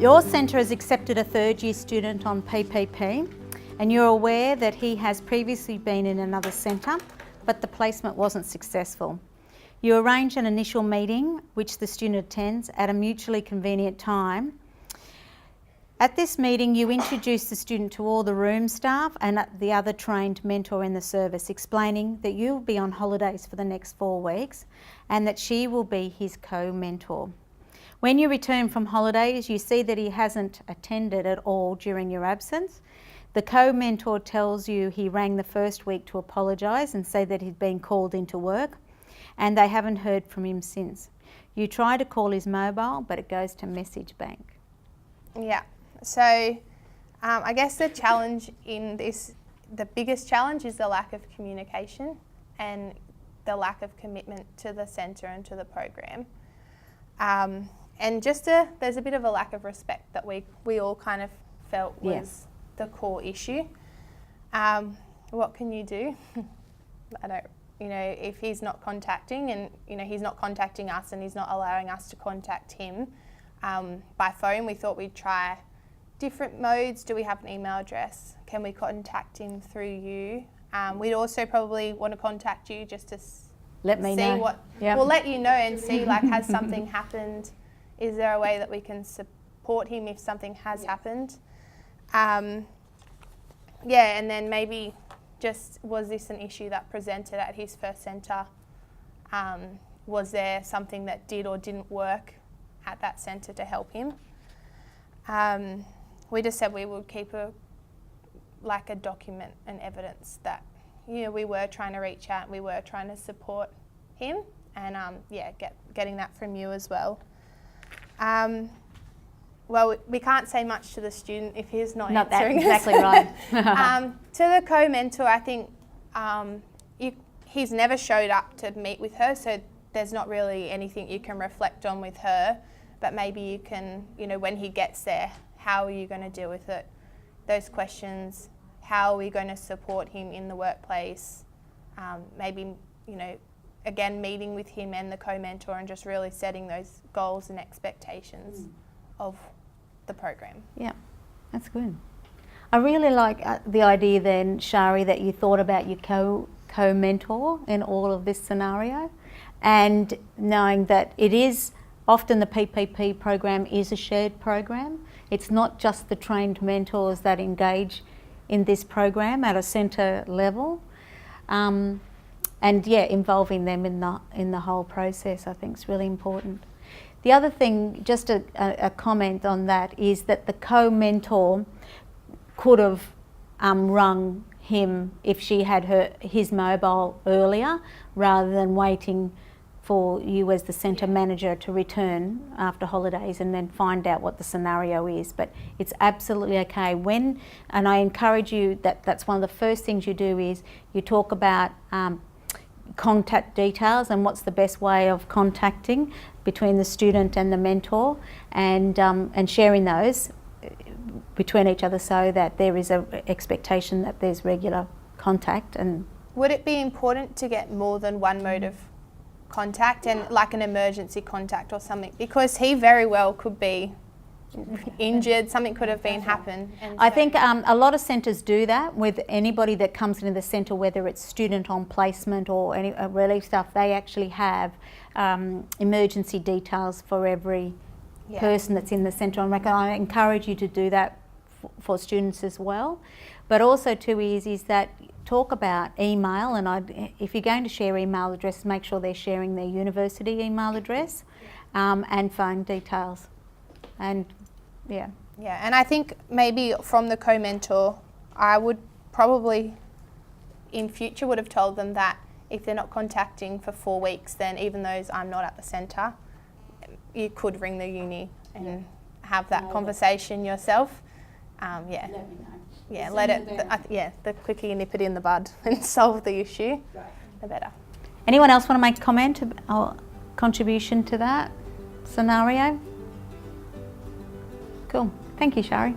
Your centre has accepted a third year student on PPP, and you're aware that he has previously been in another centre, but the placement wasn't successful. You arrange an initial meeting which the student attends at a mutually convenient time. At this meeting, you introduce the student to all the room staff and the other trained mentor in the service, explaining that you'll be on holidays for the next 4 weeks and that she will be his co-mentor. When you return from holidays, you see that he hasn't attended at all during your absence. The co-mentor tells you he rang the first week to apologise and say that he'd been called into work, and they haven't heard from him since. You try to call his mobile, but it goes to message bank. Yeah. So I guess the challenge in this, the biggest challenge is the lack of communication and the lack of commitment to the centre and to the program. And just there's a bit of a lack of respect that we all kind of felt was the core issue. What can you do? I don't, if he's not contacting and, he's not contacting us and he's not allowing us to contact him by phone, we thought we'd try different modes. Do we have an email address? Can we contact him through you? We'd also probably want to contact you just to let me know. What we'll let you know and see, has something happened? Is there a way that we can support him if something has happened? And then maybe was this an issue that presented at his first centre? Was there something that did or didn't work at that centre to help him? We just said we would keep a document and evidence that, we were trying to reach out, we were trying to support him, and getting that from you as well. Well, we can't say much to the student if he's not answering That's exactly right. To the co-mentor, I think he's never showed up to meet with her, so there's not really anything you can reflect on with her, but maybe you can, when he gets there, how are you going to deal with it? Those questions, how are we going to support him in the workplace? Maybe, again, meeting with him and the co-mentor and just really setting those goals and expectations of the program. Yeah, that's good. I really like the idea then, Shari, that you thought about your co-mentor in all of this scenario, and knowing that it is often the PPP program is a shared program. It's not just the trained mentors that engage in this program at a centre level. Involving them in the whole process, I think, is really important. The other thing, just a comment on that, is that the co-mentor could have rung him if she had his mobile earlier, rather than waiting for you as the centre manager to return after holidays and then find out what the scenario is. But it's absolutely okay and I encourage you that's one of the first things you do is you talk about contact details and what's the best way of contacting between the student and the mentor, and sharing those between each other so that there is an expectation that there's regular contact. And would it be important to get more than one mode of contact, and like an emergency contact or something, because he very well could be injured, something could have been happened? I think a lot of centres do that with anybody that comes into the centre, whether it's student on placement or any relief stuff. They actually have emergency details for every person that's in the centre on record. I encourage you to do that for students as well. But also too is that talk about email, and if you're going to share email addresses, make sure they're sharing their university email address and phone details. And and I think maybe from the co-mentor, I would probably in future would have told them that if they're not contacting for 4 weeks, then even though I'm not at the centre, you could ring the uni and have that conversation yourself. Let me know. The quicker you nip it in the bud and solve the issue, the better. Anyone else want to make a comment or contribution to that scenario? Cool. Thank you, Shari.